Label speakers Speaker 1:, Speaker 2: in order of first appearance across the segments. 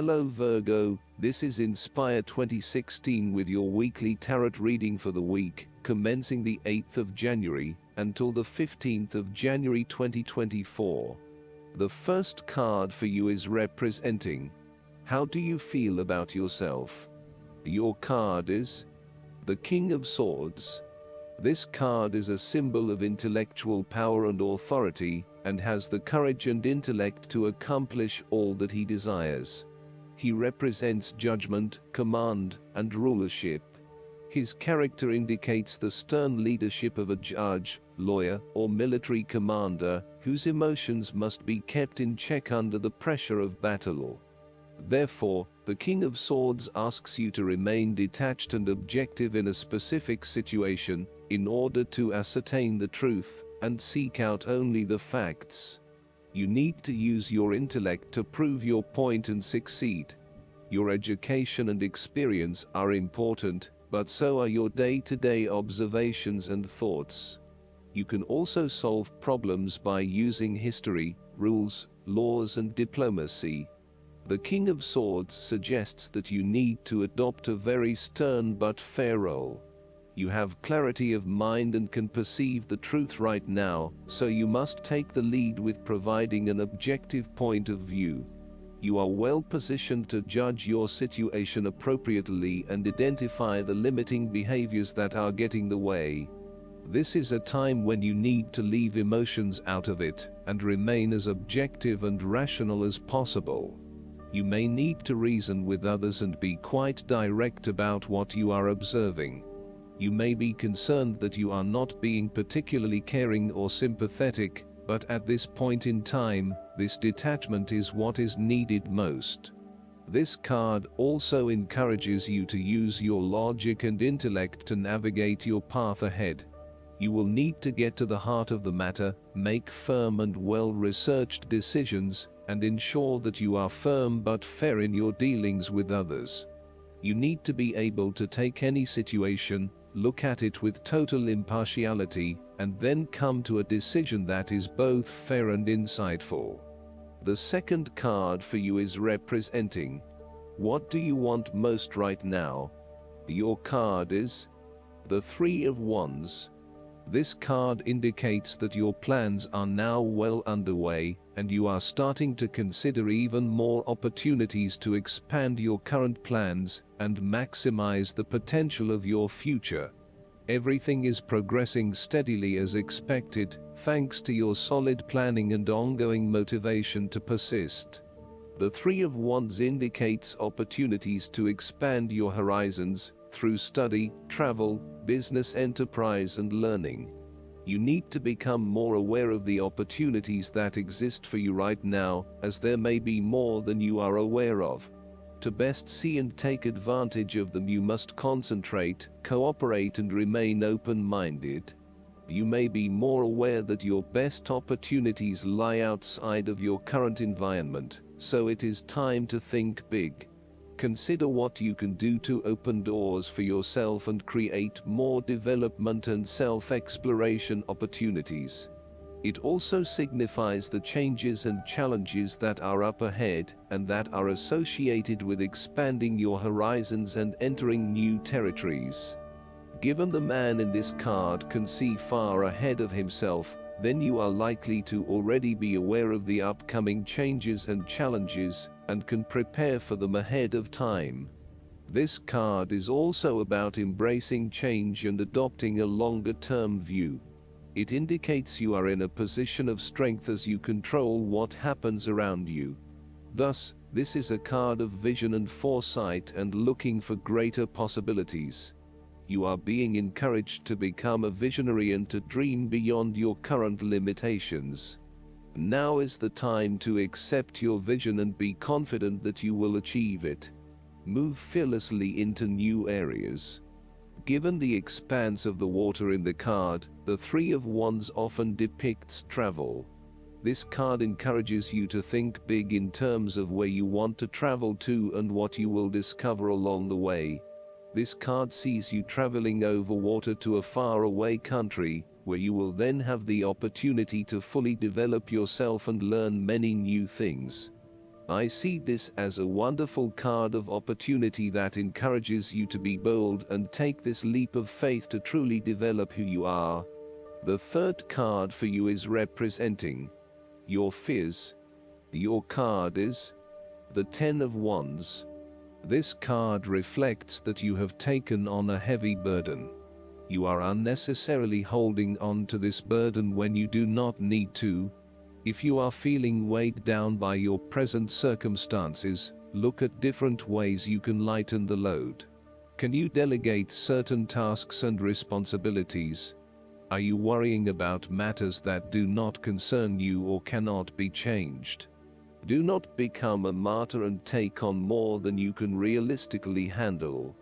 Speaker 1: Hello Virgo, this is Inspire 2016 with your weekly tarot reading for the week, commencing the 8th of January until the 15th of January 2024. The first card for you is representing: how do you feel about yourself? Your card is the King of Swords. This card is a symbol of intellectual power and authority, and has the courage and intellect to accomplish all that he desires. He represents judgment, command, and rulership. His character indicates the stern leadership of a judge, lawyer, or military commander, whose emotions must be kept in check under the pressure of battle. Therefore, the King of Swords asks you to remain detached and objective in a specific situation, in order to ascertain the truth, and seek out only the facts. You need to use your intellect to prove your point and succeed. Your education and experience are important, but so are your day-to-day observations and thoughts. You can also solve problems by using history, rules, laws, and diplomacy. The King of Swords suggests that you need to adopt a very stern but fair role. You have clarity of mind and can perceive the truth right now, so you must take the lead with providing an objective point of view. You are well positioned to judge your situation appropriately and identify the limiting behaviors that are getting the way. This is a time when you need to leave emotions out of it, and remain as objective and rational as possible. You may need to reason with others and be quite direct about what you are observing. You may be concerned that you are not being particularly caring or sympathetic, but at this point in time, this detachment is what is needed most. This card also encourages you to use your logic and intellect to navigate your path ahead. You will need to get to the heart of the matter, make firm and well-researched decisions, and ensure that you are firm but fair in your dealings with others. You need to be able to take any situation, look at it with total impartiality, and then come to a decision that is both fair and insightful. The second card for you is representing: what do you want most right now? Your card is the Three of Wands. This card indicates that your plans are now well underway, and you are starting to consider even more opportunities to expand your current plans and maximize the potential of your future. Everything is progressing steadily as expected, thanks to your solid planning and ongoing motivation to persist. The Three of Wands indicates opportunities to expand your horizons through study, travel, business enterprise, and learning. You need to become more aware of the opportunities that exist for you right now, as there may be more than you are aware of. To best see and take advantage of them, you must concentrate, cooperate, and remain open-minded. You may be more aware that your best opportunities lie outside of your current environment, so it is time to think big. Consider what you can do to open doors for yourself and create more development and self-exploration opportunities. It also signifies the changes and challenges that are up ahead, and that are associated with expanding your horizons and entering new territories. Given the man in this card can see far ahead of himself, then you are likely to already be aware of the upcoming changes and challenges, and can prepare for them ahead of time. This card is also about embracing change and adopting a longer-term view. It indicates you are in a position of strength as you control what happens around you. Thus, this is a card of vision and foresight and looking for greater possibilities. You are being encouraged to become a visionary and to dream beyond your current limitations. Now is the time to accept your vision and be confident that you will achieve it. Move fearlessly into new areas. Given the expanse of the water in the card, the Three of Wands often depicts travel. This card encourages you to think big in terms of where you want to travel to and what you will discover along the way. This card sees you traveling over water to a faraway country, where you will then have the opportunity to fully develop yourself and learn many new things. I see this as a wonderful card of opportunity that encourages you to be bold and take this leap of faith to truly develop who you are. The third card for you is representing your fears. Your card is the Ten of Wands. This card reflects that you have taken on a heavy burden. You are unnecessarily holding on to this burden when you do not need to. If you are feeling weighed down by your present circumstances, look at different ways you can lighten the load. Can you delegate certain tasks and responsibilities? Are you worrying about matters that do not concern you or cannot be changed? Do not become a martyr and take on more than you can realistically handle.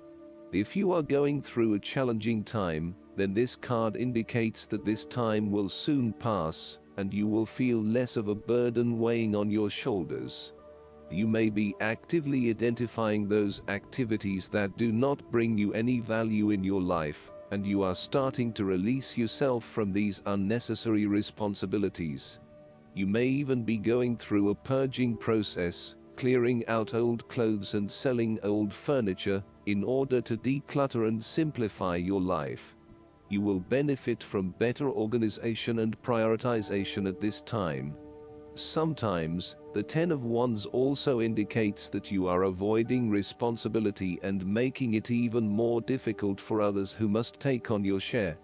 Speaker 1: If you are going through a challenging time, then this card indicates that this time will soon pass, and you will feel less of a burden weighing on your shoulders. You may be actively identifying those activities that do not bring you any value in your life, and you are starting to release yourself from these unnecessary responsibilities. You may even be going through a purging process, clearing out old clothes and selling old furniture, in order to declutter and simplify your life. You will benefit from better organization and prioritization at this time. Sometimes, the Ten of Wands also indicates that you are avoiding responsibility and making it even more difficult for others who must take on your share.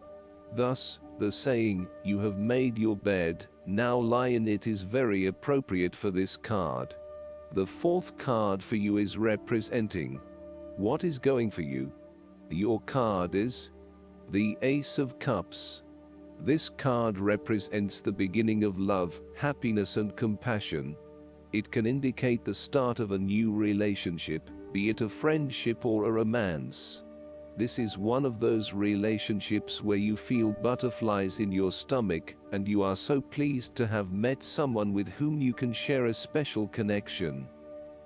Speaker 1: Thus, the saying, "You have made your bed, now lie in it," is very appropriate for this card. The fourth card for you is representing what is going for you. Your card is the Ace of Cups. This card represents the beginning of love, happiness and compassion. It can indicate the start of a new relationship, be it a friendship or a romance. This is one of those relationships where you feel butterflies in your stomach, and you are so pleased to have met someone with whom you can share a special connection.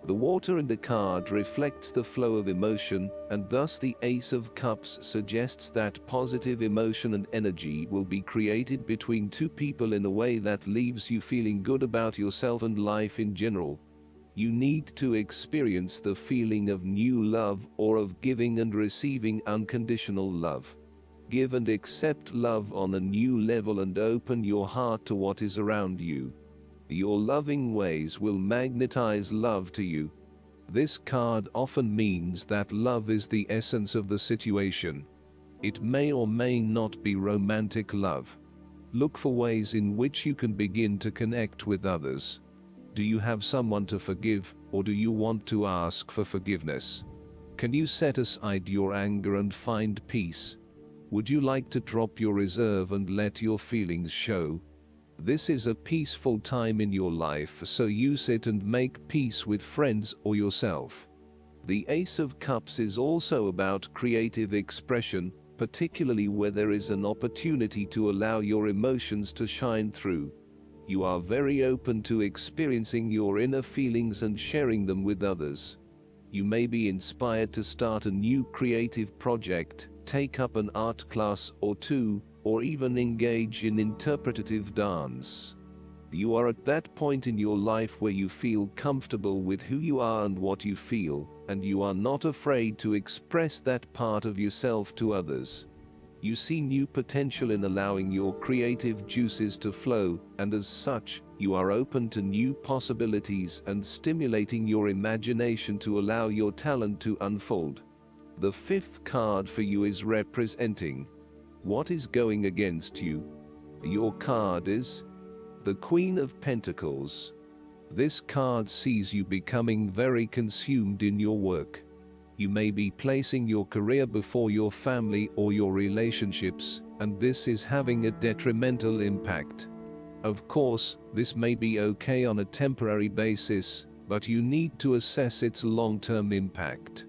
Speaker 1: The water in the card reflects the flow of emotion, and thus the Ace of Cups suggests that positive emotion and energy will be created between two people in a way that leaves you feeling good about yourself and life in general. You need to experience the feeling of new love, or of giving and receiving unconditional love. Give and accept love on a new level and open your heart to what is around you. Your loving ways will magnetize love to you. This card often means that love is the essence of the situation. It may or may not be romantic love. Look for ways in which you can begin to connect with others. Do you have someone to forgive, or do you want to ask for forgiveness? Can you set aside your anger and find peace? Would you like to drop your reserve and let your feelings show? This is a peaceful time in your life, so use it and make peace with friends or yourself. The Ace of Cups is also about creative expression, particularly where there is an opportunity to allow your emotions to shine through. You are very open to experiencing your inner feelings and sharing them with others. You may be inspired to start a new creative project, take up an art class or two, or even engage in interpretative dance. You are at that point in your life where you feel comfortable with who you are and what you feel, and you are not afraid to express that part of yourself to others. You see new potential in allowing your creative juices to flow, and as such, you are open to new possibilities and stimulating your imagination to allow your talent to unfold. The fifth card for you is representing what is going against you. Your card is the Queen of Pentacles. This card sees you becoming very consumed in your work. You may be placing your career before your family or your relationships, and this is having a detrimental impact. Of course, this may be okay on a temporary basis, but you need to assess its long-term impact.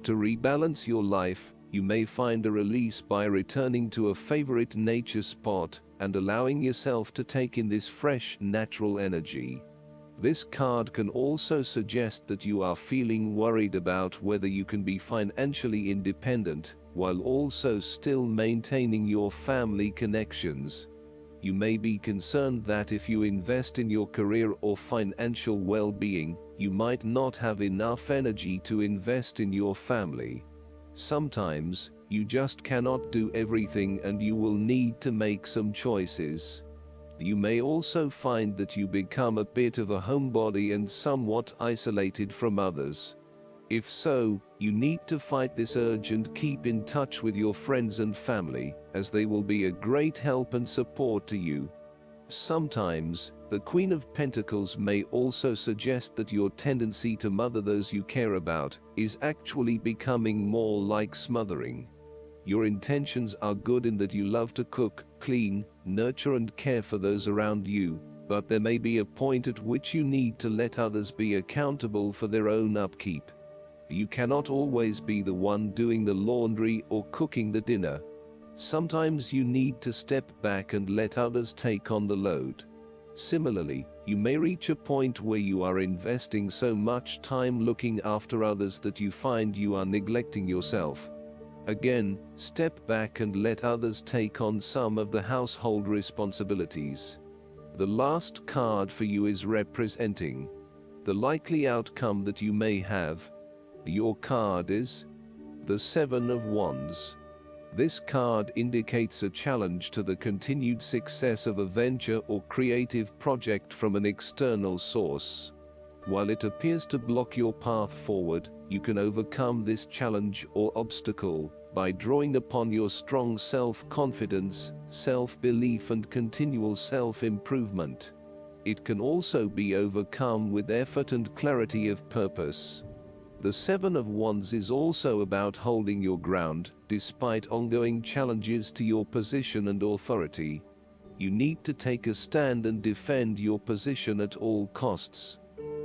Speaker 1: To rebalance your life, you may find a release by returning to a favorite nature spot and allowing yourself to take in this fresh, natural energy. This card can also suggest that you are feeling worried about whether you can be financially independent, while also still maintaining your family connections. You may be concerned that if you invest in your career or financial well-being, you might not have enough energy to invest in your family. Sometimes, you just cannot do everything and you will need to make some choices. You may also find that you become a bit of a homebody and somewhat isolated from others. If so, you need to fight this urge and keep in touch with your friends and family, as they will be a great help and support to you. Sometimes, the Queen of Pentacles may also suggest that your tendency to mother those you care about is actually becoming more like smothering. Your intentions are good in that you love to cook, clean, nurture and care for those around you, but there may be a point at which you need to let others be accountable for their own upkeep. You cannot always be the one doing the laundry or cooking the dinner. Sometimes you need to step back and let others take on the load. Similarly, you may reach a point where you are investing so much time looking after others that you find you are neglecting yourself. Again, step back and let others take on some of the household responsibilities. The last card for you is representing the likely outcome that you may have. Your card is the Seven of Wands. This card indicates a challenge to the continued success of a venture or creative project from an external source. While it appears to block your path forward, you can overcome this challenge or obstacle by drawing upon your strong self-confidence, self-belief and continual self-improvement. It can also be overcome with effort and clarity of purpose. The Seven of Wands is also about holding your ground, despite ongoing challenges to your position and authority. You need to take a stand and defend your position at all costs.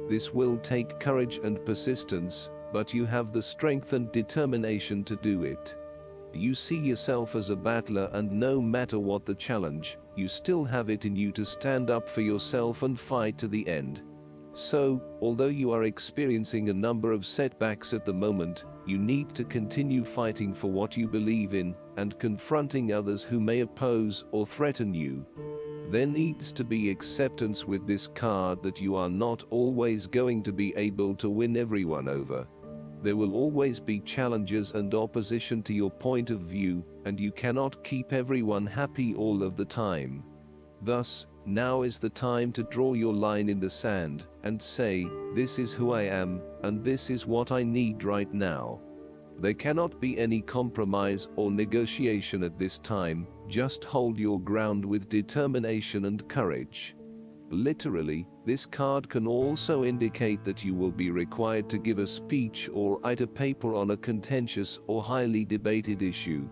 Speaker 1: This will take courage and persistence, but you have the strength and determination to do it. You see yourself as a battler and no matter what the challenge, you still have it in you to stand up for yourself and fight to the end. So, although you are experiencing a number of setbacks at the moment, you need to continue fighting for what you believe in, and confronting others who may oppose or threaten you. There needs to be acceptance with this card that you are not always going to be able to win everyone over. There will always be challenges and opposition to your point of view, and you cannot keep everyone happy all of the time. Thus, now is the time to draw your line in the sand and say, this is who I am, and this is what I need right now. There cannot be any compromise or negotiation at this time, just hold your ground with determination and courage. Literally, this card can also indicate that you will be required to give a speech or write a paper on a contentious or highly debated issue.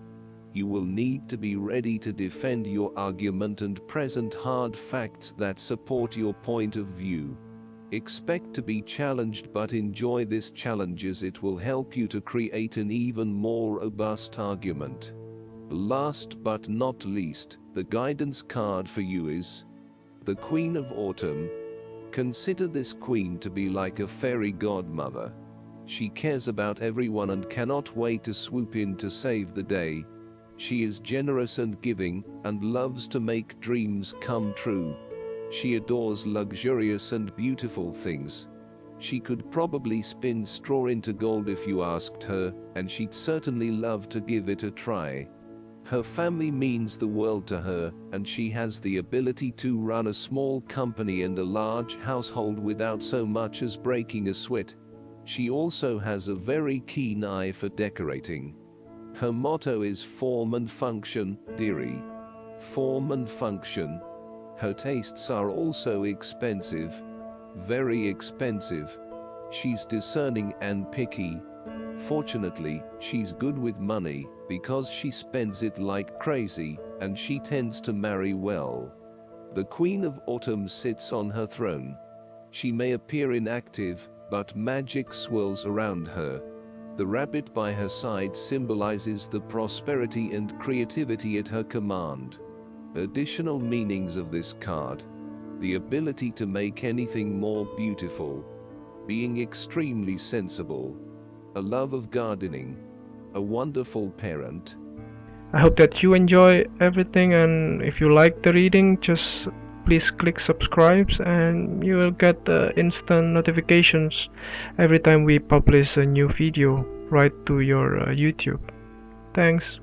Speaker 1: You will need to be ready to defend your argument and present hard facts that support your point of view. Expect to be challenged, but enjoy this challenge as it will help you to create an even more robust argument. Last but not least, the guidance card for you is the Queen of Autumn. Consider this queen to be like a fairy godmother. She cares about everyone and cannot wait to swoop in to save the day. She is generous and giving, and loves to make dreams come true. She adores luxurious and beautiful things. She could probably spin straw into gold if you asked her, and she'd certainly love to give it a try. Her family means the world to her, and she has the ability to run a small company and a large household without so much as breaking a sweat. She also has a very keen eye for decorating. Her motto is form and function, dearie. Form and function. Her tastes are also expensive. Very expensive. She's discerning and picky. Fortunately, she's good with money, because she spends it like crazy, and she tends to marry well. The Queen of Autumn sits on her throne. She may appear inactive, but magic swirls around her. The rabbit by her side symbolizes the prosperity and creativity at her command. Additional meanings of this card: the ability to make anything more beautiful, being extremely sensible, a love of gardening, a wonderful parent,
Speaker 2: I hope that you enjoy everything, and if you like the reading, just please click subscribe and you will get instant notifications every time we publish a new video right to your YouTube. Thanks.